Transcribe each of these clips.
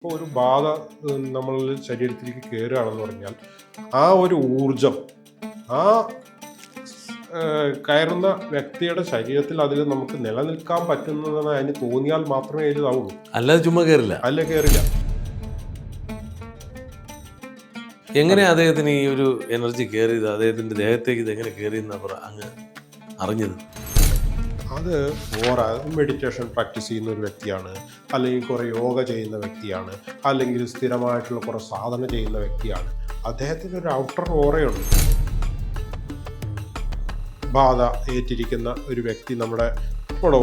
ഇപ്പോൾ ഒരു ബാധ നമ്മളുടെ ശരീരത്തിലേക്ക് കയറുകയാണെന്ന് പറഞ്ഞാൽ ആ ഒരു ഊർജം ആ കയറുന്ന വ്യക്തിയുടെ ശരീരത്തിൽ അതിൽ നമുക്ക് നിലനിൽക്കാൻ പറ്റുന്നതെന്ന് അതിന് തോന്നിയാൽ മാത്രമേ അതിൽ ഇതാവുള്ളൂ. അല്ലാതെ ചുമ്മാ കയറില്ല. അല്ല, കയറില്ല. എങ്ങനെ അദ്ദേഹത്തിന് ഈ ഒരു എനർജി കയറിയത്, അദ്ദേഹത്തിന്റെ ദേഹത്തേക്ക് ഇത് എങ്ങനെ കയറിയെന്ന് അങ്ങ് അറിഞ്ഞത്? അത് മെഡിറ്റേഷൻ പ്രാക്ടീസ് ചെയ്യുന്ന ഒരു വ്യക്തിയാണ്, അല്ലെങ്കിൽ കുറേ യോഗ ചെയ്യുന്ന വ്യക്തിയാണ്, അല്ലെങ്കിൽ സ്ഥിരമായിട്ടുള്ള കുറേ സാധന ചെയ്യുന്ന വ്യക്തിയാണ്. അദ്ദേഹത്തിന് ഒരു ഔട്ടർ ഓറയുണ്ട്. ബാധ ഏറ്റിരിക്കുന്ന ഒരു വ്യക്തി നമ്മുടെ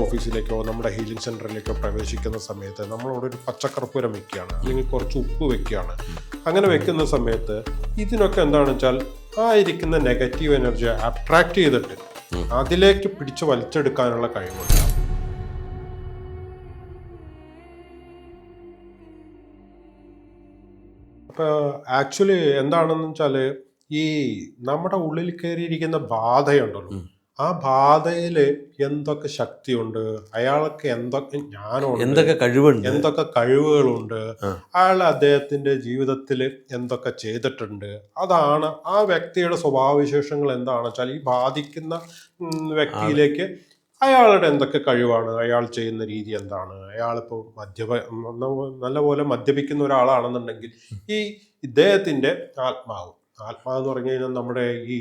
ഓഫീസിലേക്കോ നമ്മുടെ ഹീലിംഗ് സെൻറ്ററിലേക്കോ പ്രവേശിക്കുന്ന സമയത്ത് നമ്മളവിടെ ഒരു പച്ചക്കർപ്പൂരം വെക്കുകയാണ്, അല്ലെങ്കിൽ കുറച്ച് ഉപ്പ് വെക്കുകയാണ്. അങ്ങനെ വെക്കുന്ന സമയത്ത് ഇതിനൊക്കെ എന്താണെന്ന് വെച്ചാൽ ആ ഇരിക്കുന്ന നെഗറ്റീവ് എനർജി അട്രാക്ട് ചെയ്തിട്ട് അതിലേക്ക് പിടിച്ച് വലിച്ചെടുക്കാനുള്ള കഴിവുണ്ട്. അപ്പോൾ ആക്ച്വലി എന്താണെന്ന് വെച്ചാൽ ഈ നമ്മുടെ ഉള്ളിൽ കയറിയിരിക്കുന്ന ബാധയുണ്ടല്ലോ, ആ ബാധയിൽ എന്തൊക്കെ ശക്തിയുണ്ട്, അയാൾക്ക് എന്തൊക്കെ ജ്ഞാനമുണ്ട്, എന്തൊക്കെ കഴിവുകളുണ്ട്, അയാൾ അദ്ദേഹത്തിന്റെ ജീവിതത്തിൽ എന്തൊക്കെ ചെയ്തിട്ടുണ്ട്, അതാണ് ആ വ്യക്തിയുടെ സ്വഭാവവിശേഷങ്ങൾ എന്താണെന്ന് വെച്ചാൽ ഈ ബാധിക്കുന്ന വ്യക്തിയിലേക്ക് അയാളുടെ എന്തൊക്കെ കഴിവാണ്, അയാൾ ചെയ്യുന്ന രീതി എന്താണ്. അയാളിപ്പോൾ നല്ലപോലെ മദ്യപിക്കുന്ന ഒരാളാണെന്നുണ്ടെങ്കിൽ ഈ ഇദ്ദേഹത്തിന്റെ ആത്മാവ് എന്ന് പറഞ്ഞു കഴിഞ്ഞാൽ നമ്മുടെ ഈ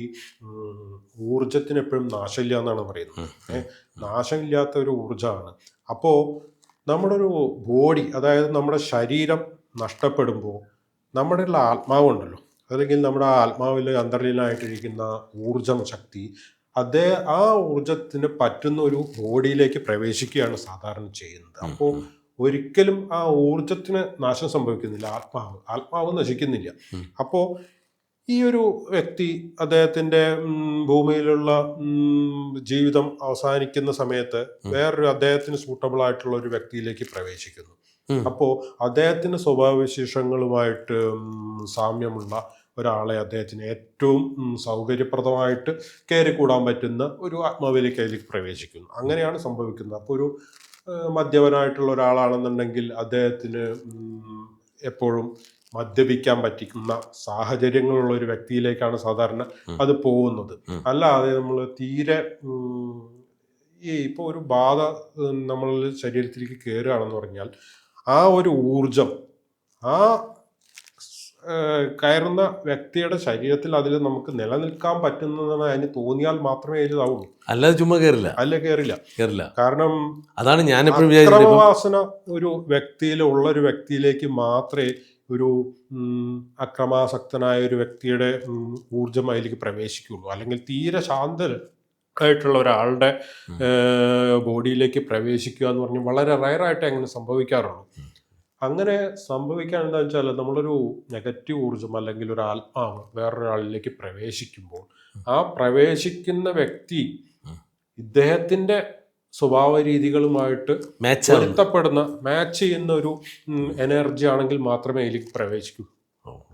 ഊർജത്തിന് എപ്പോഴും നാശമില്ല എന്നാണ് പറയുന്നത്. നാശമില്ലാത്ത ഒരു ഊർജമാണ്. അപ്പോൾ നമ്മുടെ ഒരു ബോഡി, അതായത് നമ്മുടെ ശരീരം നഷ്ടപ്പെടുമ്പോൾ നമ്മുടെ ഉള്ള ആത്മാവുണ്ടല്ലോ, അല്ലെങ്കിൽ നമ്മുടെ ആത്മാവിൽ അന്തർലീനമായിട്ടിരിക്കുന്ന ഊർജം ശക്തി ആ ഊർജത്തിന് പറ്റുന്ന ഒരു ബോഡിയിലേക്ക് പ്രവേശിക്കുകയാണ് സാധാരണ ചെയ്യുന്നത്. അപ്പോൾ ഒരിക്കലും ആ ഊർജത്തിന് നാശം സംഭവിക്കുന്നില്ല, ആത്മാവ് നശിക്കുന്നില്ല. അപ്പോൾ ഈ ഒരു വ്യക്തി അദ്ദേഹത്തിന്റെ ഭൂമിയിലുള്ള ജീവിതം അവസാനിക്കുന്ന സമയത്ത് വേറൊരു അദ്ദേഹത്തിന് സൂട്ടബിൾ ആയിട്ടുള്ള ഒരു വ്യക്തിയിലേക്ക് പ്രവേശിക്കുന്നു. അപ്പോൾ അദ്ദേഹത്തിന്റെ സ്വഭാവവിശേഷങ്ങളുമായിട്ട് സാമ്യമുള്ള ഒരാളെ അദ്ദേഹത്തിന് ഏറ്റവും സൗകര്യപ്രദമായിട്ട് കയറിക്കൂടാൻ പറ്റുന്ന ഒരു ആത്മാവിലേക്ക് അതിലേക്ക് പ്രവേശിക്കുന്നു. അങ്ങനെയാണ് സംഭവിക്കുന്നത്. അപ്പോൾ ഒരു മദ്യപനായിട്ടുള്ള ഒരാളാണെന്നുണ്ടെങ്കിൽ അദ്ദേഹത്തിന് എപ്പോഴും മദ്യപിക്കാൻ പറ്റിക്കുന്ന സാഹചര്യങ്ങളുള്ള ഒരു വ്യക്തിയിലേക്കാണ് സാധാരണ അത് പോകുന്നത്. അല്ലാതെ നമ്മൾ തീരെ ഇപ്പോൾ ഒരു ബാധ നമ്മളുടെ ശരീരത്തിലേക്ക് കയറുകയാണെന്ന് പറഞ്ഞാൽ ആ ഒരു ഊർജം ആ കയറുന്ന വ്യക്തിയുടെ ശരീരത്തിൽ അതിൽ നമുക്ക് നിലനിൽക്കാൻ പറ്റുന്നതെന്ന് അതിന് തോന്നിയാൽ മാത്രമേ അതിൽ ഇതാവുള്ളൂ. അല്ലാതെ ചുമ്മാ കയറില്ല. കയറില്ല. കാരണം അതാണ് ഞാൻ അക്രമവാസന ഒരു വ്യക്തിയിലുള്ള ഒരു വ്യക്തിയിലേക്ക് മാത്രമേ ഒരു അക്രമാസക്തനായ ഒരു വ്യക്തിയുടെ ഊർജം അതിലേക്ക് പ്രവേശിക്കുള്ളൂ. അല്ലെങ്കിൽ തീരെ ശാന്തമായിട്ടുള്ള ഒരാളുടെ ബോഡിയിലേക്ക് പ്രവേശിക്കുക എന്ന് പറഞ്ഞാൽ വളരെ റയറായിട്ട് അങ്ങനെ സംഭവിക്കാറുള്ളൂ. അങ്ങനെ സംഭവിക്കാൻ എന്താ വെച്ചാൽ നമ്മളൊരു നെഗറ്റീവ് ഊർജം അല്ലെങ്കിൽ ഒരു ആത്മാവ് വേറൊരാളിലേക്ക് പ്രവേശിക്കുമ്പോൾ ആ പ്രവേശിക്കുന്ന വ്യക്തി ഇദ്ദേഹത്തിന്റെ സ്വഭാവ രീതികളുമായിട്ട് മാച്ച് ചെയ്യുന്ന ഒരു എനർജി ആണെങ്കിൽ മാത്രമേ അതിലേക്ക് പ്രവേശിക്കൂ,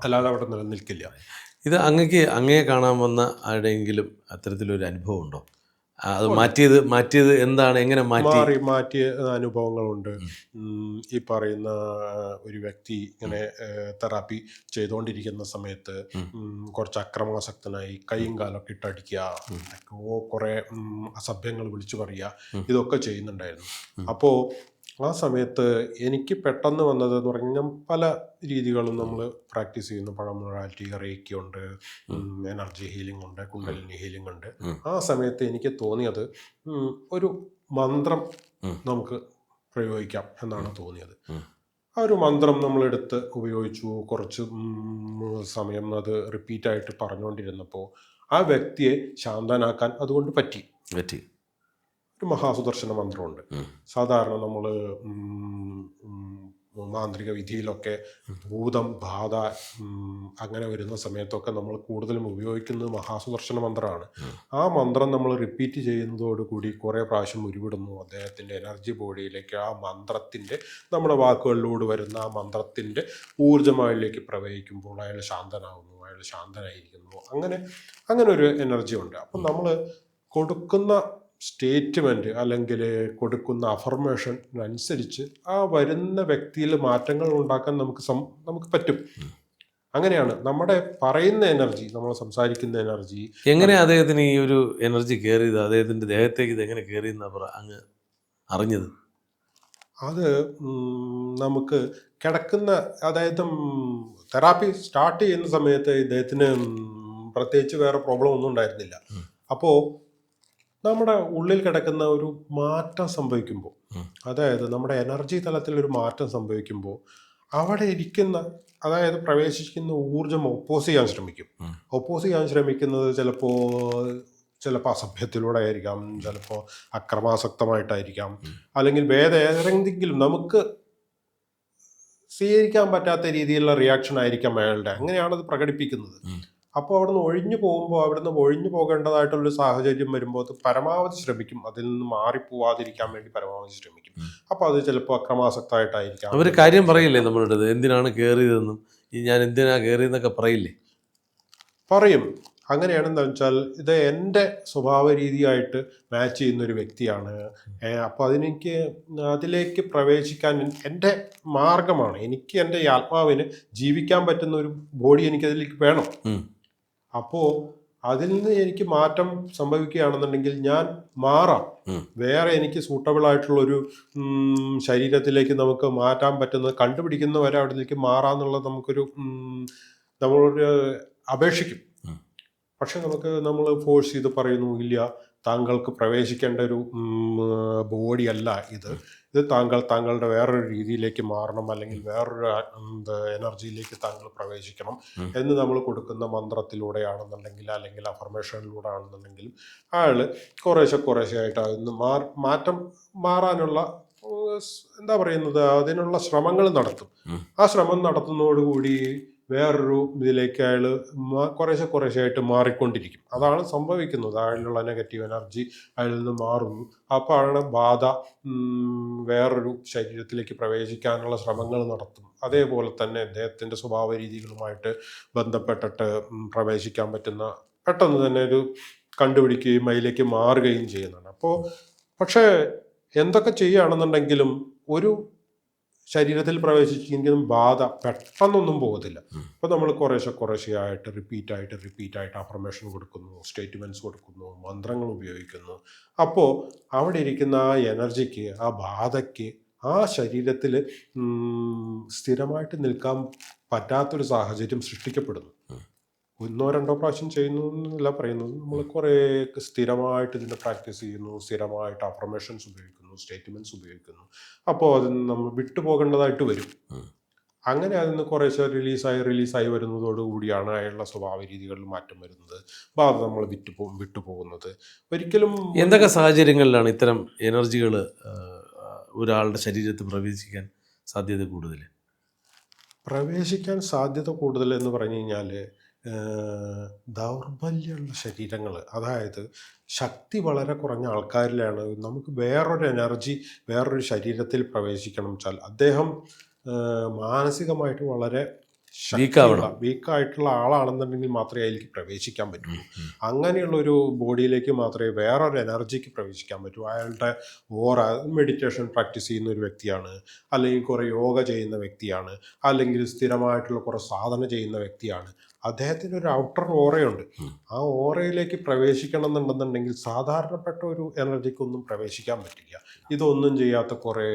അല്ലാതെ അവിടെ നിലനിൽക്കില്ല. ഇത് അങ്ങയെ കാണാൻ വന്ന ആരുടെയെങ്കിലും അത്തരത്തിലൊരു അനുഭവം ഉണ്ടോ? അത് മാറ്റിയത് എന്താണ്, എങ്ങനെ മാറ്റിയ അനുഭവങ്ങളുണ്ട്. ഈ പറയുന്ന ഒരു വ്യക്തി ഇങ്ങനെ തെറാപ്പി ചെയ്തുകൊണ്ടിരിക്കുന്ന സമയത്ത് കുറച്ച് അക്രമാസക്തനായി കൈയും കാലൊക്കെ ഇട്ടടിക്കുക, കുറെ അസഭ്യങ്ങൾ വിളിച്ചു പറയുക, ഇതൊക്കെ ചെയ്യുന്നുണ്ടായിരുന്നു. അപ്പോൾ ആ സമയത്ത് എനിക്ക് പെട്ടെന്ന് വന്നതെന്ന് പറഞ്ഞാൽ പല രീതികളും നമ്മൾ പ്രാക്ടീസ് ചെയ്യുന്നു. പഴമൊറാലിറ്റി, റേക്കി ഉണ്ട്, എനർജി ഹീലിംഗ് ഉണ്ട്, കുണ്ടലിനി ഹീലിംഗ് ഉണ്ട്. ആ സമയത്ത് എനിക്ക് തോന്നിയത് ഒരു മന്ത്രം നമുക്ക് പ്രയോഗിക്കാം എന്നാണ് തോന്നിയത്. ആ ഒരു മന്ത്രം നമ്മളെടുത്ത് ഉപയോഗിച്ചു. കുറച്ച് സമയം അത് റിപ്പീറ്റായിട്ട് പറഞ്ഞുകൊണ്ടിരുന്നപ്പോൾ ആ വ്യക്തിയെ ശാന്തനാക്കാൻ അതുകൊണ്ട് പറ്റി. ഒരു മഹാസുദർശന മന്ത്രമുണ്ട്. സാധാരണ നമ്മൾ മാന്ത്രിക വിധിയിലൊക്കെ ഭൂതം, ബാധ അങ്ങനെ വരുന്ന സമയത്തൊക്കെ നമ്മൾ കൂടുതലും ഉപയോഗിക്കുന്നത് മഹാസുദർശന മന്ത്രമാണ്. ആ മന്ത്രം നമ്മൾ റിപ്പീറ്റ് ചെയ്യുന്നതോടുകൂടി കുറേ പ്രാവശ്യം ഉരുവിടുന്നു അദ്ദേഹത്തിൻ്റെ എനർജി ബോഡിയിലേക്ക്. ആ മന്ത്രത്തിൻ്റെ, നമ്മുടെ വാക്കുകളിലൂടെ വരുന്ന ആ മന്ത്രത്തിൻ്റെ ഊർജ്ജമായിലേക്ക് പ്രവഹിക്കുമ്പോൾ അയാൾ ശാന്തനാകുന്നു, അയാൾ ശാന്തനായിരിക്കുന്നു. അങ്ങനെ ഒരു എനർജി ഉണ്ട്. അപ്പം നമ്മൾ കൊടുക്കുന്ന സ്റ്റേറ്റ്മെൻറ്റ് അല്ലെങ്കിൽ കൊടുക്കുന്ന അഫർമേഷൻ അനുസരിച്ച് ആ വരുന്ന വ്യക്തിയിൽ മാറ്റങ്ങൾ ഉണ്ടാക്കാൻ നമുക്ക് പറ്റും. അങ്ങനെയാണ് നമ്മുടെ പറയുന്ന എനർജി, നമ്മൾ സംസാരിക്കുന്ന എനർജി. എങ്ങനെ അദ്ദേഹത്തിന് ഈ ഒരു എനർജി കയറിയത്, അദ്ദേഹത്തിൻ്റെ ദേഹത്തേക്ക് ഇത് എങ്ങനെ കയറിയെന്നാ അങ്ങ് അറിഞ്ഞത്? അത് നമുക്ക് കിടക്കുന്ന, അതായത് തെറാപ്പി സ്റ്റാർട്ട് ചെയ്യുന്ന സമയത്ത് ഇദ്ദേഹത്തിന് പ്രത്യേകിച്ച് വേറെ പ്രോബ്ലം ഒന്നും ഉണ്ടായിരുന്നില്ല. അപ്പോൾ നമ്മുടെ ഉള്ളിൽ കിടക്കുന്ന ഒരു മാറ്റം സംഭവിക്കുമ്പോൾ, അതായത് നമ്മുടെ എനർജി തലത്തിൽ ഒരു മാറ്റം സംഭവിക്കുമ്പോൾ അവിടെ ഇരിക്കുന്ന, അതായത് പ്രവേശിക്കുന്ന ഊർജം ഒപ്പോസ് ചെയ്യാൻ ശ്രമിക്കും. ഒപ്പോസ് ചെയ്യാൻ ശ്രമിക്കുന്നത് ചിലപ്പോൾ അസഭ്യത്തിലൂടെ ആയിരിക്കാം, ചിലപ്പോൾ അക്രമാസക്തമായിട്ടായിരിക്കാം, അല്ലെങ്കിൽ വേറെ ഏതെങ്കിലും നമുക്ക് സ്വീകരിക്കാൻ പറ്റാത്ത രീതിയിലുള്ള റിയാക്ഷൻ ആയിരിക്കാം അയാളുടെ. അങ്ങനെയാണത് പ്രകടിപ്പിക്കുന്നത്. അപ്പോൾ അവിടുന്ന് ഒഴിഞ്ഞു പോകേണ്ടതായിട്ടുള്ളൊരു സാഹചര്യം വരുമ്പോൾ അത് പരമാവധി ശ്രമിക്കും, അതിൽ നിന്ന് മാറിപ്പോവാതിരിക്കാൻ വേണ്ടി പരമാവധി ശ്രമിക്കും. അപ്പോൾ അത് ചിലപ്പോൾ അക്രമാസക്തമായിട്ടായിരിക്കാം. അവർ കാര്യം പറയില്ലേ നമ്മളുടെ, എന്തിനാണ് കയറിയതെന്നും ഞാൻ എന്തിനാ കയറിയെന്നൊക്കെ പറയില്ലേ? പറയും. അങ്ങനെയാണെന്ന് വെച്ചാൽ ഇത് എൻ്റെ സ്വഭാവ രീതിയായിട്ട് മാച്ച് ചെയ്യുന്നൊരു വ്യക്തിയാണ്. അപ്പോൾ അതിലേക്ക് പ്രവേശിക്കാൻ എൻ്റെ മാർഗമാണ്. എനിക്ക് എൻ്റെ ഈ ആത്മാവിന് ജീവിക്കാൻ പറ്റുന്ന ഒരു ബോഡി എനിക്കതിലേക്ക് വേണം. അപ്പോൾ അതിൽ നിന്ന് എനിക്ക് മാറ്റം സംഭവിക്കുകയാണെന്നുണ്ടെങ്കിൽ ഞാൻ മാറാം. വേറെ എനിക്ക് സൂട്ടബിൾ ആയിട്ടുള്ളൊരു ശരീരത്തിലേക്ക് നമുക്ക് മാറ്റാൻ പറ്റുന്നത് കണ്ടുപിടിക്കുന്നവരെ അവിടേക്ക് മാറാന്നുള്ളത് നമ്മളൊരു അപേക്ഷിക്കും. പക്ഷെ നമ്മൾ ഫോഴ്സ് ചെയ്ത് പറയുന്നു, ഇല്ല, താങ്കൾക്ക് പ്രവേശിക്കേണ്ട ഒരു ബോഡി അല്ല ഇത് താങ്കളുടെ വേറൊരു രീതിയിലേക്ക് മാറണം, അല്ലെങ്കിൽ വേറൊരു എനർജിയിലേക്ക് താങ്കൾ പ്രവേശിക്കണം എന്ന് നമ്മൾ കൊടുക്കുന്ന മന്ത്രത്തിലൂടെയാണെന്നുണ്ടെങ്കിൽ, അല്ലെങ്കിൽ അഫർമേഷനിലൂടെ ആണെന്നുണ്ടെങ്കിലും അയാൾ കുറേശ്ശെ ആയിട്ട് അതിന് മാറാനുള്ള അതിനുള്ള ശ്രമങ്ങൾ നടത്തും. ആ ശ്രമം നടത്തുന്നതോടുകൂടി വേറൊരു ഇതിലേക്ക് അയാൾ കുറേശ്ശെ ആയിട്ട് മാറിക്കൊണ്ടിരിക്കും. അതാണ് സംഭവിക്കുന്നത്. അയാളിലുള്ള നെഗറ്റീവ് എനർജി അയാളിൽ നിന്ന് മാറുന്നു. അപ്പോൾ അയാളുടെ ബാധ വേറൊരു ശരീരത്തിലേക്ക് പ്രവേശിക്കാനുള്ള ശ്രമങ്ങൾ നടത്തും. അതേപോലെ തന്നെ അദ്ദേഹത്തിൻ്റെ സ്വഭാവ രീതികളുമായിട്ട് ബന്ധപ്പെട്ടിട്ട് പ്രവേശിക്കാൻ പറ്റുന്ന, പെട്ടെന്ന് തന്നെ ഒരു കണ്ടുപിടിക്കുകയും അതിലേക്ക് മാറുകയും ചെയ്യുന്നതാണ്. പക്ഷേ എന്തൊക്കെ ചെയ്യുകയാണെന്നുണ്ടെങ്കിലും ഒരു ശരീരത്തിൽ പ്രവേശിച്ചെങ്കിലും ബാധ പെട്ടെന്നൊന്നും പോകത്തില്ല. അപ്പോൾ നമ്മൾ കുറേശ്ശെ ആയിട്ട് റിപ്പീറ്റായിട്ട് അഫർമേഷൻ കൊടുക്കുന്നു, സ്റ്റേറ്റ്മെൻറ്റ്സ് കൊടുക്കുന്നു, മന്ത്രങ്ങൾ ഉപയോഗിക്കുന്നു. അപ്പോൾ അവിടെ ഇരിക്കുന്ന ആ എനർജിക്ക്, ആ ബാധയ്ക്ക് ആ ശരീരത്തിൽ സ്ഥിരമായിട്ട് നിൽക്കാൻ പറ്റാത്തൊരു സാഹചര്യം സൃഷ്ടിക്കപ്പെടുന്നു. 1-2 പ്രാവശ്യം ചെയ്യുന്നു എന്നല്ല പറയുന്നത്. നമ്മൾ കുറേ സ്ഥിരമായിട്ട് ഇതിൻ്റെ പ്രാക്ടീസ് ചെയ്യുന്നു, സ്ഥിരമായിട്ട് അഫർമേഷൻസ് ഉപയോഗിക്കുന്നു, സ്റ്റേറ്റ്മെൻറ്റ്സ് ഉപയോഗിക്കുന്നു. അപ്പോൾ അതിന് നമ്മൾ വിട്ടുപോകേണ്ടതായിട്ട് വരും. അങ്ങനെ അതിന് കുറേശ്ശെ റിലീസായി വരുന്നതോടുകൂടിയാണ് അയാളുടെ സ്വഭാവ രീതികളിൽ മാറ്റം വരുന്നത്, ബാധ നമ്മൾ വിട്ടുപോകുന്നത്. ഒരിക്കലും എന്തൊക്കെ സാഹചര്യങ്ങളിലാണ് ഇത്തരം എനർജികൾ ഒരാളുടെ ശരീരത്തിൽ പ്രവേശിക്കാൻ സാധ്യത കൂടുതൽ എന്ന് പറഞ്ഞു കഴിഞ്ഞാൽ, ദൗർബല്യമുള്ള ശരീരങ്ങൾ, അതായത് ശക്തി വളരെ കുറഞ്ഞ ആൾക്കാരിലാണ് നമുക്ക് വേറൊരു എനർജി വേറൊരു ശരീരത്തിൽ പ്രവേശിക്കണം വെച്ചാൽ അദ്ദേഹം മാനസികമായിട്ട് വളരെ വീക്കായിട്ടുള്ള ആളാണെന്നുണ്ടെങ്കിൽ മാത്രമേ അതിലേക്ക് പ്രവേശിക്കാൻ പറ്റുള്ളൂ. അങ്ങനെയുള്ളൊരു ബോഡിയിലേക്ക് മാത്രമേ വേറൊരു എനർജിക്ക് പ്രവേശിക്കാൻ പറ്റൂ. അയാളുടെ മെഡിറ്റേഷൻ പ്രാക്ടീസ് ചെയ്യുന്ന ഒരു വ്യക്തിയാണ്, അല്ലെങ്കിൽ കുറേ യോഗ ചെയ്യുന്ന വ്യക്തിയാണ്, അല്ലെങ്കിൽ സ്ഥിരമായിട്ടുള്ള കുറേ സാധന ചെയ്യുന്ന വ്യക്തിയാണ്. അദ്ദേഹത്തിന് ഒരു ഔട്ടർ ഓറയുണ്ട്. ആ ഓറയിലേക്ക് പ്രവേശിക്കണം എന്നുണ്ടെന്നുണ്ടെങ്കിൽ സാധാരണപ്പെട്ട ഒരു എനർജിക്കൊന്നും പ്രവേശിക്കാൻ പറ്റില്ല. ഇതൊന്നും ചെയ്യാത്ത കുറേ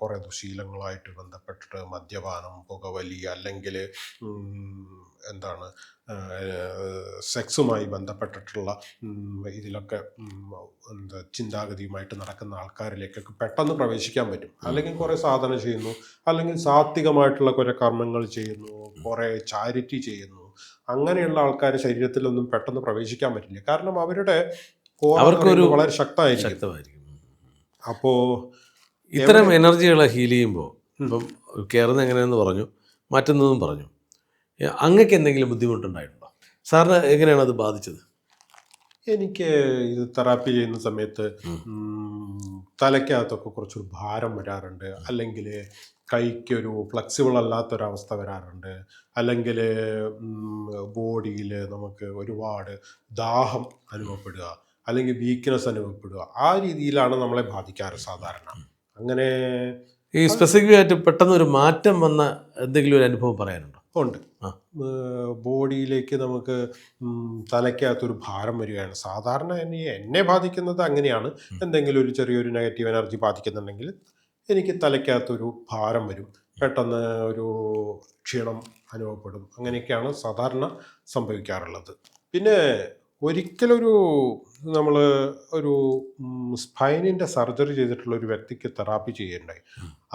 കുറേ ദുശീലങ്ങളായിട്ട് ബന്ധപ്പെട്ടിട്ട് മദ്യപാനം, പുകവലി, അല്ലെങ്കിൽ സെക്സുമായി ബന്ധപ്പെട്ടിട്ടുള്ള ഇതിലൊക്കെ ചിന്താഗതിയുമായിട്ട് നടക്കുന്ന ആൾക്കാരിലേക്കൊക്കെ പെട്ടെന്ന് പ്രവേശിക്കാൻ പറ്റും. അല്ലെങ്കിൽ കുറേ സാധന ചെയ്യുന്നു, അല്ലെങ്കിൽ സാത്വികമായിട്ടുള്ള കുറേ കർമ്മങ്ങൾ ചെയ്യുന്നു, കുറേ ചാരിറ്റി ചെയ്യുന്നു. അങ്ങനെയുള്ള ആൾക്കാർ ശരീരത്തിലൊന്നും പെട്ടെന്ന് പ്രവേശിക്കാൻ പറ്റില്ല. കാരണം അവർക്കൊരു വളരെ ശക്തമായിരിക്കും. അപ്പോൾ ഇത്തരം എനർജികളെ ഹീൽ ചെയ്യുമ്പോൾ ഇപ്പം കയറുന്ന എങ്ങനെയാണെന്ന് പറഞ്ഞു, മാറ്റുന്നതും പറഞ്ഞു, അങ്ങക്ക് എന്തെങ്കിലും ബുദ്ധിമുട്ടുണ്ടായിട്ടുണ്ടോ? സാറിന് എങ്ങനെയാണ് അത് ബാധിച്ചത്? എനിക്ക് ഇത് തെറാപ്പി ചെയ്യുന്ന സമയത്ത് തലയ്ക്കകത്തൊക്കെ കുറച്ചൊരു ഭാരം വരാറുണ്ട്, അല്ലെങ്കിൽ കൈക്കൊരു ഫ്ലെക്സിബിൾ അല്ലാത്തൊരവസ്ഥ വരാറുണ്ട്, അല്ലെങ്കിൽ ബോഡിയിൽ നമുക്ക് ഒരുപാട് ദാഹം അനുഭവപ്പെടുക, അല്ലെങ്കിൽ വീക്ക്നെസ് അനുഭവപ്പെടുക. ആ രീതിയിലാണ് നമ്മളെ ബാധിക്കാറ് സാധാരണ. അങ്ങനെ ഈ സ്പെസിഫിക് ആയിട്ട് പെട്ടെന്ന് ഒരു മാറ്റം വന്ന എന്തെങ്കിലും ഒരു അനുഭവം പറയാനുണ്ടോ? ഉണ്ട്. ബോഡിയിലേക്ക് നമുക്ക് തലയ്ക്കകത്തൊരു ഭാരം വരികയാണ്. സാധാരണ എന്നെ ബാധിക്കുന്നത് അങ്ങനെയാണ്. എന്തെങ്കിലും ഒരു ചെറിയൊരു നെഗറ്റീവ് എനർജി ബാധിക്കുന്നുണ്ടെങ്കിൽ എനിക്ക് തലയ്ക്കകത്തൊരു ഭാരം വരും, പെട്ടെന്ന് ഒരു ക്ഷീണം അനുഭവപ്പെടും. അങ്ങനെയൊക്കെയാണ് സാധാരണ സംഭവിക്കാറുള്ളത്. പിന്നെ ഒരിക്കലൊരു നമ്മൾ ഒരു സ്പൈനിൻ്റെ സർജറി ചെയ്തിട്ടുള്ള ഒരു വ്യക്തിക്ക് തെറാപ്പി ചെയ്യണ്ടായി.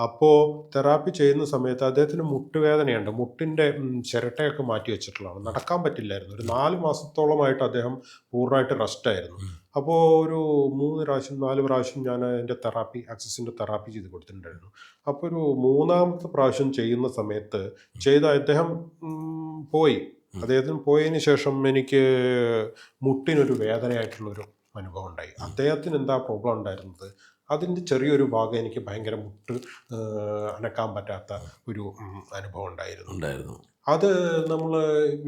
അപ്പോൾ തെറാപ്പി ചെയ്യുന്ന സമയത്ത് അദ്ദേഹത്തിന് മുട്ടുവേദനയുണ്ട്. മുട്ടിൻ്റെ ചിരട്ടയൊക്കെ മാറ്റി വെച്ചിട്ടുള്ളതാണ്. നടക്കാൻ പറ്റില്ലായിരുന്നു. ഒരു 4 മാസത്തോളമായിട്ട് അദ്ദേഹം പൂർണ്ണമായിട്ട് റെസ്റ്റായിരുന്നു. അപ്പോൾ ഒരു 4 പ്രാവശ്യം ഞാൻ എൻ്റെ ആക്സസിൻ്റെ തെറാപ്പി ചെയ്ത് കൊടുത്തിട്ടുണ്ടായിരുന്നു. അപ്പോൾ ഒരു 3-ാമത്തെ പ്രാവശ്യം ചെയ്യുന്ന സമയത്ത് അദ്ദേഹം പോയി. അദ്ദേഹത്തിന് പോയതിന് ശേഷം എനിക്ക് മുട്ടിനൊരു വേദനയായിട്ടുള്ളൊരു അനുഭവം ഉണ്ടായി. അദ്ദേഹത്തിന് എന്താ പ്രോബ്ലം ഉണ്ടായിരുന്നത്, അതിൻ്റെ ചെറിയൊരു ഭാഗം എനിക്ക് ഭയങ്കര മുട്ട് അനക്കാൻ പറ്റാത്ത ഒരു അനുഭവം ഉണ്ടായിരുന്നു. അത് നമ്മൾ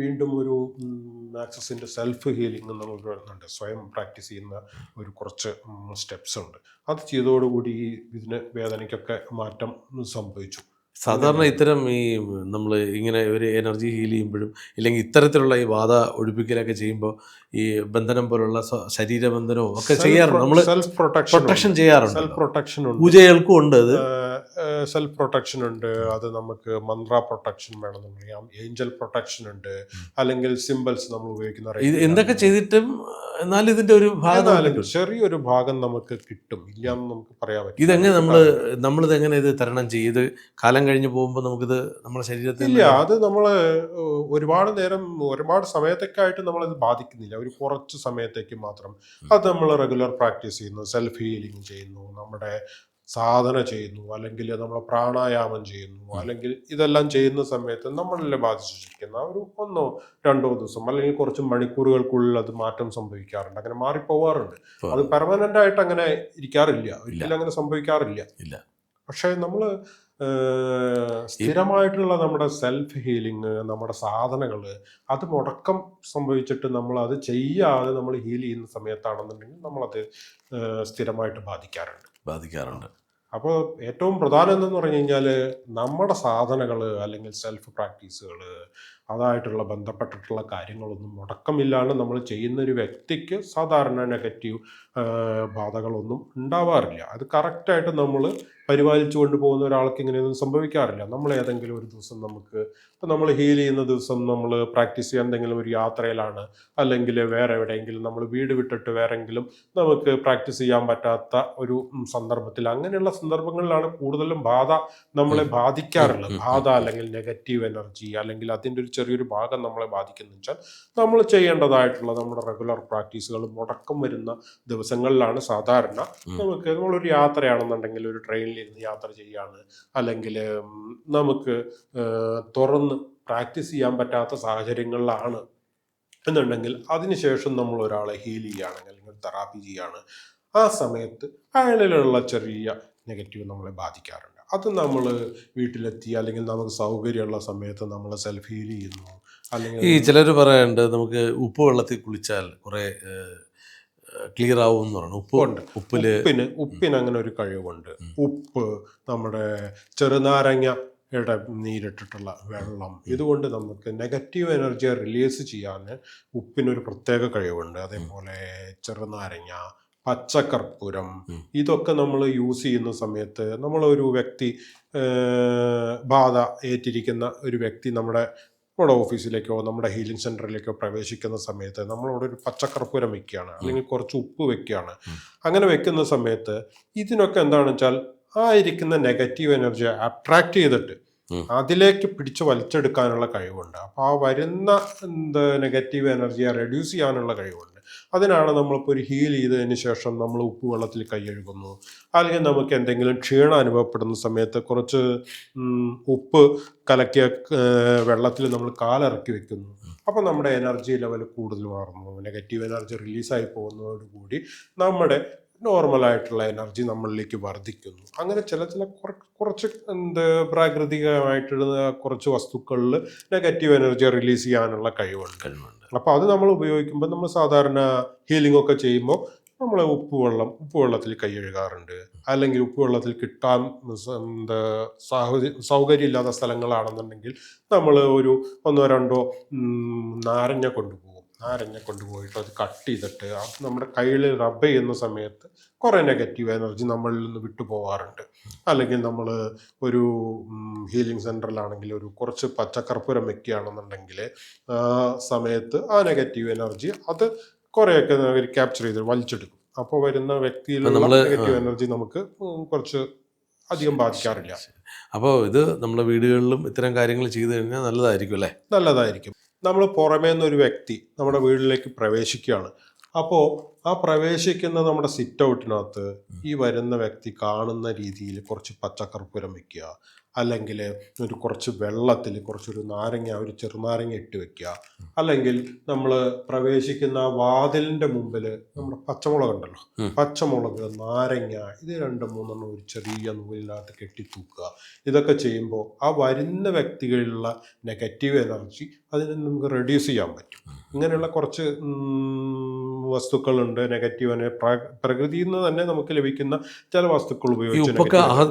വീണ്ടും ഒരു ആക്സസിൻ്റെ സെൽഫ് ഹീലിംഗ് നമ്മൾ വരുന്നുണ്ട്. സ്വയം പ്രാക്ടീസ് ചെയ്യുന്ന ഒരു കുറച്ച് സ്റ്റെപ്സ് ഉണ്ട്. അത് ചെയ്തതോടുകൂടി ഇതിന് വേദനയ്ക്കൊക്കെ മാറ്റം സംഭവിച്ചു. സാധാരണ ഇത്തരം നമ്മൾ ഇങ്ങനെ ഒരു എനർജി ഹീൽ ചെയ്യുമ്പോഴും ഇല്ലെങ്കിൽ ഇത്തരത്തിലുള്ള ഈ വാത ഒഴിപ്പിക്കലൊക്കെ ചെയ്യുമ്പോൾ ഈ ബന്ധനം പോലുള്ള ശരീരബന്ധനവും ഒക്കെ ചെയ്യാറുണ്ട്. നമ്മൾ സെൽഫ് പ്രൊട്ടക്ഷൻ ചെയ്യാറുണ്ട്. സെൽഫ് പ്രൊട്ടക്ഷൻ ഉണ്ട്, പൂജകൾക്കും ഉണ്ട്. അത് സെൽഫ് പ്രൊട്ടക്ഷൻ ഉണ്ട്. അത് നമുക്ക് മന്ത്ര പ്രൊട്ടക്ഷൻ വേണമെന്ന് പറയാം, ഏഞ്ചൽ പ്രൊട്ടക്ഷൻ ഉണ്ട്, അല്ലെങ്കിൽ സിംബൽസ് നമ്മൾ ഉപയോഗിക്കുന്ന എന്തൊക്കെ ചെയ്തിട്ടും എന്നാലും ഇതിന്റെ ഒരു ഭാഗം ചെറിയൊരു ഭാഗം നമുക്ക് കിട്ടും. ഇല്ലാന്ന് നമുക്ക് പറയാൻ പറ്റും. ഇതെങ്ങനെ നമ്മളിത് എങ്ങനെ ഇത് തരണം ചെയ്ത് കാലം കഴിഞ്ഞ് പോകുമ്പോൾ നമുക്കിത് നമ്മുടെ ശരീരത്തിൽ ഇല്ല, അത് നമ്മൾ ഒരുപാട് സമയത്തേക്കായിട്ട് നമ്മളത് ബാധിക്കുന്നില്ല. ഒരു കുറച്ച് സമയത്തേക്ക് മാത്രം അത് നമ്മൾ റെഗുലർ പ്രാക്ടീസ് ചെയ്യുന്നു, സെൽഫ് ഹീലിംഗ് ചെയ്യുന്നു, നമ്മുടെ സാധന ചെയ്യുന്നു, അല്ലെങ്കിൽ നമ്മൾ പ്രാണായാമം ചെയ്യുന്നു, അല്ലെങ്കിൽ ഇതെല്ലാം ചെയ്യുന്ന സമയത്ത് നമ്മളെ ബാധിച്ചിരിക്കുന്ന ഒരു 1-2 ദിവസം അല്ലെങ്കിൽ കുറച്ച് മണിക്കൂറുകൾക്കുള്ളിൽ അത് മാറ്റം സംഭവിക്കാറുണ്ട്. അങ്ങനെ മാറിപ്പോവാറുണ്ട്. അത് പെർമനന്റ് ആയിട്ട് അങ്ങനെ ഇരിക്കാറില്ല, ഒരിക്കലും അങ്ങനെ സംഭവിക്കാറില്ല. പക്ഷേ നമ്മൾ സ്ഥിരമായിട്ടുള്ള നമ്മുടെ സെൽഫ് ഹീലിംഗ്, നമ്മുടെ സാധനകൾ, അത് മുടക്കം സംഭവിച്ചിട്ട് നമ്മൾ അത് ചെയ്യാതെ നമ്മൾ ഹീൽ ചെയ്യുന്ന സമയത്താണെന്നുണ്ടെങ്കിൽ നമ്മളത് സ്ഥിരമായിട്ട് ബാധിക്കാറുണ്ട്. അപ്പോൾ ഏറ്റവും പ്രധാനം എന്തെന്ന് പറഞ്ഞു കഴിഞ്ഞാൽ നമ്മുടെ സാധനകൾ അല്ലെങ്കിൽ സെൽഫ് പ്രാക്ടീസുകൾ, അതായിട്ടുള്ള ബന്ധപ്പെട്ടിട്ടുള്ള കാര്യങ്ങളൊന്നും മുടക്കമില്ലാണ്ട് നമ്മൾ ചെയ്യുന്ന ഒരു വ്യക്തിക്ക് സാധാരണ നെഗറ്റീവ് ബാധകളൊന്നും ഉണ്ടാവാറില്ല. അത് കറക്റ്റായിട്ട് നമ്മൾ പരിപാലിച്ചു കൊണ്ടുപോകുന്ന ഒരാൾക്ക് ഇങ്ങനെയൊന്നും സംഭവിക്കാറില്ല. നമ്മൾ ഏതെങ്കിലും ഒരു ദിവസം ഇപ്പം നമ്മൾ ഹീൽ ചെയ്യുന്ന ദിവസം നമ്മൾ പ്രാക്ടീസ് ചെയ്യാൻ എന്തെങ്കിലും ഒരു യാത്രയിലാണ്, അല്ലെങ്കിൽ വേറെ എവിടെയെങ്കിലും നമ്മൾ വീട് വിട്ടിട്ട് വേറെങ്കിലും നമുക്ക് പ്രാക്ടീസ് ചെയ്യാൻ പറ്റാത്ത ഒരു സന്ദർഭത്തിൽ, അങ്ങനെയുള്ള സന്ദർഭങ്ങളിലാണ് കൂടുതലും ബാധ നമ്മളെ ബാധിക്കാറുള്ളത്. ബാധ അല്ലെങ്കിൽ നെഗറ്റീവ് എനർജി അല്ലെങ്കിൽ അതിൻ്റെ ഒരു ചെറിയൊരു ഭാഗം നമ്മളെ ബാധിക്കുന്നു വെച്ചാൽ നമ്മൾ ചെയ്യേണ്ടതായിട്ടുള്ള നമ്മുടെ റെഗുലർ പ്രാക്ടീസുകൾ മുടക്കം വരുന്ന ദിവസങ്ങളിലാണ് സാധാരണ നമ്മളൊരു യാത്രയാണെന്നുണ്ടെങ്കിൽ ഒരു ട്രെയിനിൽ ഇരുന്ന് യാത്ര ചെയ്യാണ്, അല്ലെങ്കിൽ നമുക്ക് തുറന്ന് പ്രാക്ടീസ് ചെയ്യാൻ പറ്റാത്ത സാഹചര്യങ്ങളിലാണ് എന്നുണ്ടെങ്കിൽ അതിനുശേഷം നമ്മൾ ഒരാളെ ഹീൽ ചെയ്യുകയാണെങ്കിൽ അല്ലെങ്കിൽ തെറാപ്പി ചെയ്യുകയാണ്, ആ സമയത്ത് അയാളിലുള്ള ചെറിയ നെഗറ്റീവ് നമ്മളെ ബാധിക്കാറുണ്ട്. അത് നമ്മൾ വീട്ടിലെത്തി അല്ലെങ്കിൽ നമുക്ക് സൗകര്യമുള്ള സമയത്ത് നമ്മൾ സെൽഫ് ഹീൽ ചെയ്യുന്നു. അല്ലെങ്കിൽ ഈ ചിലർ പറയാറുണ്ട് നമുക്ക് ഉപ്പ് വെള്ളത്തിൽ കുളിച്ചാൽ കുറെ ക്ലിയർ ആവും എന്ന് പറഞ്ഞു. ഉപ്പിന് അങ്ങനെ ഒരു കഴിവുണ്ട്. ഉപ്പ്, നമ്മുടെ ചെറുനാരങ്ങയുടെ നീരിട്ടിട്ടുള്ള വെള്ളം, ഇതുകൊണ്ട് നമുക്ക് നെഗറ്റീവ് എനർജിയെ റിലീസ് ചെയ്യാൻ ഉപ്പിനൊരു പ്രത്യേക കഴിവുണ്ട്. അതേപോലെ ചെറുനാരങ്ങ, പച്ചക്കർപ്പൂരം, ഇതൊക്കെ നമ്മൾ യൂസ് ചെയ്യുന്ന സമയത്ത് നമ്മളൊരു വ്യക്തി ബാധ ഏറ്റിരിക്കുന്ന ഒരു വ്യക്തി നമ്മുടെ ഓഫീസിലേക്കോ നമ്മുടെ ഹീലിംഗ് സെൻറ്ററിലേക്കോ പ്രവേശിക്കുന്ന സമയത്ത് നമ്മളവിടെ ഒരു പച്ചക്കർപ്പൂരം വെക്കുകയാണ്, അല്ലെങ്കിൽ കുറച്ച് ഉപ്പ് വെക്കുകയാണ്. അങ്ങനെ വെക്കുന്ന സമയത്ത് ഇതിനൊക്കെ എന്താണെന്ന് വെച്ചാൽ ആ ഇരിക്കുന്ന നെഗറ്റീവ് എനർജിയെ അട്രാക്ട് ചെയ്തിട്ട് അതിലേക്ക് പിടിച്ച് വലിച്ചെടുക്കാനുള്ള കഴിവുണ്ട്. അപ്പോൾ ആ വരുന്ന നെഗറ്റീവ് എനർജിയെ റെഡ്യൂസ് ചെയ്യാനുള്ള കഴിവുണ്ട്. അതിനാണ് നമ്മളിപ്പോൾ ഒരു ഹീൽ ചെയ്തതിന് ശേഷം നമ്മൾ ഉപ്പ് വെള്ളത്തിൽ കൈകഴുകുന്നു, അല്ലെങ്കിൽ നമുക്ക് എന്തെങ്കിലും ക്ഷീണം അനുഭവപ്പെടുന്ന സമയത്ത് കുറച്ച് ഉപ്പ് കലക്കിയ വെള്ളത്തിൽ നമ്മൾ കാലിറക്കി വെക്കുന്നു. അപ്പോൾ നമ്മുടെ എനർജി ലെവൽ കൂടുതൽ മാറുന്നു. നെഗറ്റീവ് എനർജി റിലീസായി പോകുന്നതോടുകൂടി നമ്മുടെ നോർമലായിട്ടുള്ള എനർജി നമ്മളിലേക്ക് വർദ്ധിക്കുന്നു. അങ്ങനെ ചില കുറച്ച് പ്രാകൃതികമായിട്ടുള്ള കുറച്ച് വസ്തുക്കളിൽ നെഗറ്റീവ് എനർജി റിലീസ് ചെയ്യാനുള്ള കഴിവുണ്ട്. അപ്പോൾ അത് നമ്മൾ ഉപയോഗിക്കുമ്പോൾ നമ്മൾ സാധാരണ ഹീലിംഗ് ഒക്കെ ചെയ്യുമ്പോൾ നമ്മൾ ഉപ്പുവെള്ളത്തിൽ കൈ കഴുകാറുണ്ട്. അല്ലെങ്കിൽ ഉപ്പുവെള്ളത്തിൽ കിട്ടാൻ സൗകര്യമില്ലാത്ത സ്ഥലങ്ങളാണെന്നുണ്ടെങ്കിൽ നമ്മൾ ഒരു 1-2 നാരങ്ങ കൊണ്ടുപോയിട്ട് അത് കട്ട് ചെയ്തിട്ട് അത് നമ്മുടെ കയ്യിൽ റബ്ബ് ചെയ്യുന്ന സമയത്ത് കുറേ നെഗറ്റീവ് എനർജി നമ്മളിൽ നിന്ന് വിട്ടു പോകാറുണ്ട്. അല്ലെങ്കിൽ നമ്മൾ ഒരു ഹീലിംഗ് സെൻറ്ററിലാണെങ്കിൽ ഒരു കുറച്ച് പച്ചക്കർപ്പൂരം വെക്കുകയാണെന്നുണ്ടെങ്കിൽ സമയത്ത് ആ നെഗറ്റീവ് എനർജി അത് കുറേയൊക്കെ ക്യാപ്ചർ ചെയ്ത് വലിച്ചെടുക്കും. അപ്പോൾ വരുന്ന വ്യക്തിയിലുള്ള നെഗറ്റീവ് എനർജി നമുക്ക് കുറച്ച് അധികം ബാധിക്കാറില്ല. അപ്പോൾ ഇത് നമ്മുടെ വീടുകളിലും ഇത്തരം കാര്യങ്ങൾ ചെയ്തു കഴിഞ്ഞാൽ നല്ലതായിരിക്കും അല്ലേ? നല്ലതായിരിക്കും. നമ്മൾ പുറമേ നിന്നൊരു വ്യക്തി നമ്മുടെ വീട്ടിലേക്ക് പ്രവേശിക്കുകയാണ്. അപ്പോൾ ആ പ്രവേശിക്കുന്ന നമ്മുടെ സിറ്റ് ഔട്ടിനകത്ത് ഈ വരുന്ന വ്യക്തി കാണുന്ന രീതിയിൽ കുറച്ച് പച്ചക്കർപ്പൂരം വെക്കുക, അല്ലെങ്കിൽ കുറച്ച് വെള്ളത്തിൽ കുറച്ചൊരു ഒരു ചെറുനാരങ്ങ ഇട്ട് വെക്കുക, അല്ലെങ്കിൽ നമ്മൾ പ്രവേശിക്കുന്ന വാതിലിൻ്റെ മുമ്പിൽ നമ്മുടെ പച്ചമുളക് ഉണ്ടല്ലോ, പച്ചമുളക്, നാരങ്ങ, ഇത് 2-3 ഒരു ചെറിയ നൂലിനകത്ത് കെട്ടിത്തൂക്കുക. ഇതൊക്കെ ചെയ്യുമ്പോൾ ആ വരുന്ന വ്യക്തികളിലുള്ള നെഗറ്റീവ് എനർജി അതിനെ നമുക്ക് റെഡ്യൂസ് ചെയ്യാൻ പറ്റും. ഇങ്ങനെയുള്ള കുറച്ച് വസ്തുക്കളുണ്ട്. നെഗറ്റീവ് പ്രകൃതിയിൽ നിന്ന് തന്നെ നമുക്ക് ലഭിക്കുന്ന ചില വസ്തുക്കൾ ഉപയോഗിച്ച്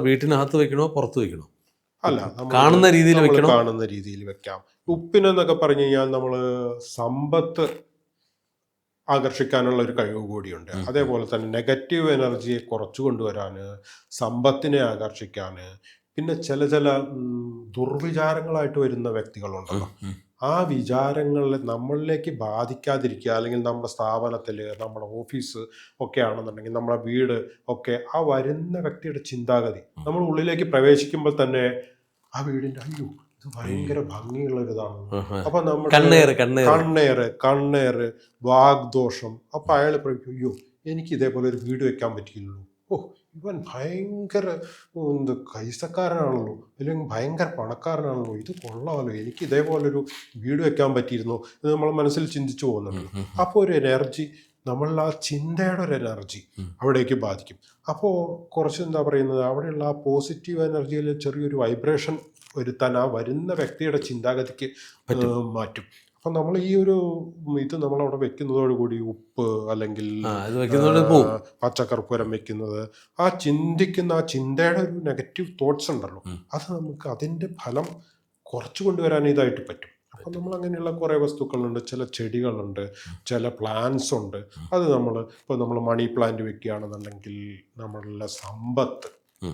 വീട്ടിനകത്ത് വെക്കണോ പുറത്ത് വെക്കണോ? അല്ല, കാണുന്ന രീതിയിൽ കാണുന്ന രീതിയിൽ വെക്കാം. ഉപ്പിനെന്നൊക്കെ പറഞ്ഞു കഴിഞ്ഞാൽ നമ്മൾ സമ്പത്ത് ആകർഷിക്കാനുള്ള ഒരു കഴിവ് കൂടിയുണ്ട്. അതേപോലെ തന്നെ നെഗറ്റീവ് എനർജിയെ കുറച്ചു കൊണ്ടുവരാൻ, സമ്പത്തിനെ ആകർഷിക്കാൻ, പിന്നെ ചില ദുർവിചാരങ്ങളായിട്ട് വരുന്ന വ്യക്തികളുണ്ടല്ലോ, ആ വിചാരങ്ങളിൽ നമ്മളിലേക്ക് ബാധിക്കാതിരിക്കുക. അല്ലെങ്കിൽ നമ്മുടെ സ്ഥാപനത്തിൽ, നമ്മുടെ ഓഫീസ് ഒക്കെ ആണെന്നുണ്ടെങ്കിൽ, നമ്മുടെ വീട് ഒക്കെ, ആ വരുന്ന വ്യക്തിയുടെ ചിന്താഗതി നമ്മൾ ഉള്ളിലേക്ക് പ്രവേശിക്കുമ്പോൾ തന്നെ ആ വീടിൻ്റെ അയ്യോ ഇത് ഭയങ്കര ഭംഗിയുള്ളൊരിതാണ്, അപ്പൊ നമ്മുടെ കണ്ണേറ് വാഗ്ദോഷം. അപ്പൊ അയാൾ പറയും അയ്യോ എനിക്ക് ഇതേപോലെ ഒരു വീട് വെക്കാൻ പറ്റിയില്ലല്ലോ, ഓ ഇവൻ ഭയങ്കര കൈസക്കാരനാണല്ലോ, അല്ലെങ്കിൽ ഭയങ്കര പണക്കാരനാണല്ലോ, ഇത് കൊള്ളാമല്ലോ, എനിക്ക് ഇതേപോലൊരു വീട് വെക്കാൻ പറ്റിയിരുന്നോ എന്ന് നമ്മൾ മനസ്സിൽ ചിന്തിച്ചു പോകുന്നുണ്ട്. അപ്പോൾ ഒരു എനർജി, നമ്മളുടെ ആ ചിന്തയുടെ ഒരു എനർജി അവിടേക്ക് ബാധിക്കും. അപ്പോൾ കുറച്ച് അവിടെയുള്ള ആ പോസിറ്റീവ് എനർജിയിൽ ചെറിയൊരു വൈബ്രേഷൻ വരുത്താൻ ആ വരുന്ന വ്യക്തിയുടെ ചിന്താഗതിക്ക് മാറ്റും. അപ്പം നമ്മൾ ഈ ഇത് നമ്മളവിടെ വെക്കുന്നതോടുകൂടി ഉപ്പ് അല്ലെങ്കിൽ പച്ചക്കർപ്പൂരം വെക്കുന്നത്, ആ ചിന്തിക്കുന്ന ആ ചിന്തയുടെ ഒരു നെഗറ്റീവ് തോട്ട്സ് ഉണ്ടല്ലോ, അത് നമുക്ക് അതിൻ്റെ ഫലം കുറച്ച് കൊണ്ടുവരാൻ ഇതായിട്ട് പറ്റും. അപ്പം നമ്മൾ അങ്ങനെയുള്ള കുറേ വസ്തുക്കളുണ്ട്, ചില ചെടികളുണ്ട്, ചില പ്ലാന്റ്സ് ഉണ്ട്. അത് നമ്മൾ മണി പ്ലാന്റ് വെക്കുകയാണെന്നുണ്ടെങ്കിൽ നമ്മളുടെ സമ്പത്ത്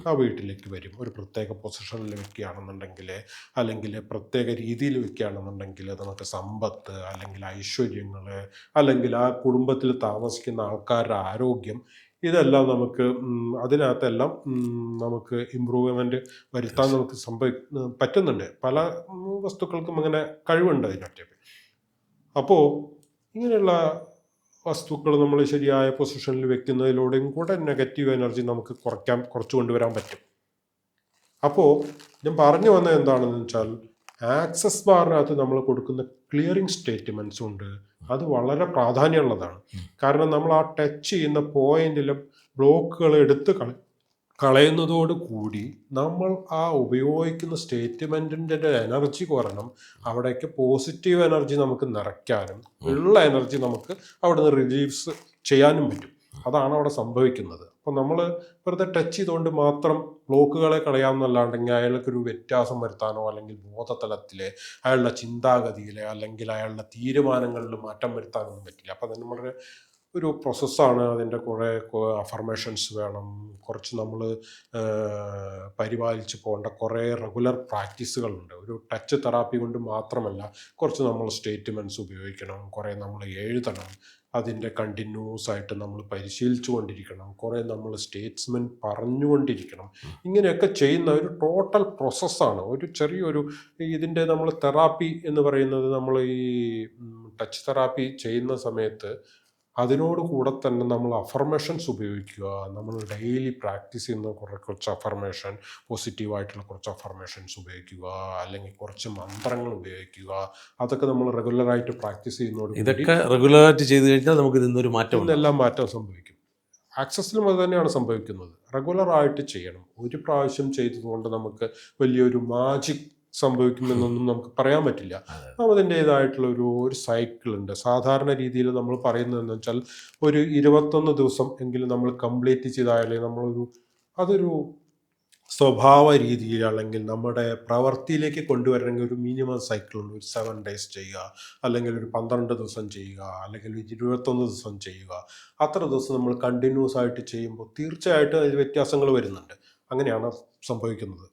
ആ വീട്ടിലേക്ക് വരും. ഒരു പ്രത്യേക പൊസിഷനിൽ വെക്കുകയാണെന്നുണ്ടെങ്കിൽ, അല്ലെങ്കിൽ പ്രത്യേക രീതിയിൽ വെക്കുകയാണെന്നുണ്ടെങ്കിൽ നമുക്ക് സമ്പത്ത്, അല്ലെങ്കിൽ ഐശ്വര്യങ്ങൾ, അല്ലെങ്കിൽ ആ കുടുംബത്തിൽ താമസിക്കുന്ന ആൾക്കാരുടെ ആരോഗ്യം, ഇതെല്ലാം നമുക്ക് അതിനകത്തെല്ലാം നമുക്ക് ഇമ്പ്രൂവ്മെൻറ്റ് വരുത്താൻ നമുക്ക് പറ്റുന്നുണ്ട്. പല വസ്തുക്കൾക്കും അങ്ങനെ കഴിവുണ്ട് അതിനൊക്കെ. അപ്പോൾ ഇങ്ങനെയുള്ള വസ്തുക്കൾ നമ്മൾ ശരിയായ പൊസിഷനിൽ വെക്കുന്നതിലൂടെയും കൂടെ നെഗറ്റീവ് എനർജി നമുക്ക് കുറച്ചു കൊണ്ടുവരാൻ പറ്റും. അപ്പോൾ ഞാൻ പറഞ്ഞു വന്നത് എന്താണെന്ന് വെച്ചാൽ, ആക്സസ് ബാറിനകത്ത് നമ്മൾ കൊടുക്കുന്ന ക്ലിയറിംഗ് സ്റ്റേറ്റ്മെൻറ്റ്സ് ഉണ്ട്. അത് വളരെ പ്രാധാന്യമുള്ളതാണ്. കാരണം നമ്മൾ ആ ടച്ച് ചെയ്യുന്ന പോയിന്റിലും ബ്ലോക്കുകൾ എടുത്ത് കളയുന്നതോടുകൂടി നമ്മൾ ആ ഉപയോഗിക്കുന്ന സ്റ്റേറ്റ്മെൻറ്റിൻ്റെ എനർജി കുറയണം. അവിടേക്ക് പോസിറ്റീവ് എനർജി നമുക്ക് നിറയ്ക്കാനും ഉള്ള എനർജി നമുക്ക് അവിടെ നിന്ന് റിലീസ് ചെയ്യാനും പറ്റും. അതാണ് അവിടെ സംഭവിക്കുന്നത്. അപ്പോൾ നമ്മൾ വെറുതെ ടച്ച് ചെയ്തുകൊണ്ട് മാത്രം ബ്ലോക്കുകളെ കളയാമെന്നല്ലാണ്ടെങ്കിൽ അയാൾക്കൊരു വ്യത്യാസം വരുത്താനോ, അല്ലെങ്കിൽ ബോധതലത്തിലെ അയാളുടെ ചിന്താഗതിയിലെ, അല്ലെങ്കിൽ അയാളുടെ തീരുമാനങ്ങളിൽ മാറ്റം വരുത്താനൊന്നും പറ്റില്ല. അപ്പോൾ അത് നമ്മുടെ ഒരു പ്രോസസ്സാണ്. അതിൻ്റെ കുറേ അഫർമേഷൻസ് വേണം, കുറച്ച് നമ്മൾ പരിപാലിച്ച് പോകേണ്ട കുറേ റെഗുലർ പ്രാക്ടീസുകളുണ്ട്. ഒരു ടച്ച് തെറാപ്പി കൊണ്ട് മാത്രമല്ല, കുറച്ച് നമ്മൾ സ്റ്റേറ്റ്മെൻറ്റ്സ് ഉപയോഗിക്കണം, കുറേ നമ്മൾ എഴുതണം, അതിൻ്റെ കണ്ടിന്യൂസ് ആയിട്ട് നമ്മൾ പരിശീലിച്ചു കൊണ്ടിരിക്കണം, കുറേ നമ്മൾ സ്റ്റേറ്റ്സ്മെൻറ്റ് പറഞ്ഞുകൊണ്ടിരിക്കണം. ഇങ്ങനെയൊക്കെ ചെയ്യുന്ന ഒരു ടോട്ടൽ പ്രോസസ്സാണ്. ഒരു ചെറിയൊരു ഇതിൻ്റെ നമ്മൾ തെറാപ്പി എന്ന് പറയുന്നത്, നമ്മൾ ഈ ടച്ച് തെറാപ്പി ചെയ്യുന്ന സമയത്ത് അതിനോട് കൂടെ തന്നെ നമ്മൾ അഫർമേഷൻസ് ഉപയോഗിക്കുക. നമ്മൾ ഡെയിലി പ്രാക്ടീസ് ചെയ്യുന്ന കുറച്ച് അഫർമേഷൻ, പോസിറ്റീവായിട്ടുള്ള കുറച്ച് അഫർമേഷൻസ് ഉപയോഗിക്കുക, അല്ലെങ്കിൽ കുറച്ച് മന്ത്രങ്ങൾ ഉപയോഗിക്കുക. അതൊക്കെ നമ്മൾ റെഗുലറായിട്ട് പ്രാക്ടീസ് ചെയ്യുന്നതോട് ഇതൊക്കെ റെഗുലറായിട്ട് ചെയ്ത് കഴിഞ്ഞാൽ നമുക്ക് ഇതിന്നൊരു മാറ്റം സംഭവിക്കും. ആക്സസിലും അത് തന്നെയാണ് സംഭവിക്കുന്നത്. റെഗുലറായിട്ട് ചെയ്യണം. ഒരു പ്രാവശ്യം ചെയ്തതുകൊണ്ട് നമുക്ക് വലിയൊരു മാജിക് സംഭവിക്കുമെന്നൊന്നും നമുക്ക് പറയാൻ പറ്റില്ല. അതിൻ്റേതായിട്ടുള്ള ഒരു സൈക്കിൾ ഉണ്ട്. സാധാരണ രീതിയിൽ നമ്മൾ പറയുന്നതെന്ന് വെച്ചാൽ ഒരു 21 ദിവസം എങ്കിലും നമ്മൾ കംപ്ലീറ്റ് ചെയ്താലേ അതൊരു സ്വഭാവ രീതിയിൽ അല്ലെങ്കിൽ നമ്മുടെ പ്രവൃത്തിയിലേക്ക് കൊണ്ടുവരണമെങ്കിൽ ഒരു മിനിമം സൈക്കിളുണ്ട്. ഒരു 7 ഡേയ്സ് ചെയ്യുക, അല്ലെങ്കിൽ ഒരു 12 ദിവസം ചെയ്യുക, അല്ലെങ്കിൽ ഒരു 21 ദിവസം ചെയ്യുക. അത്ര ദിവസം നമ്മൾ കണ്ടിന്യൂസ് ആയിട്ട് ചെയ്യുമ്പോൾ തീർച്ചയായിട്ടും അതിൽ വ്യത്യാസങ്ങൾ വരുന്നുണ്ട്. അങ്ങനെയാണ് സംഭവിക്കുന്നത്.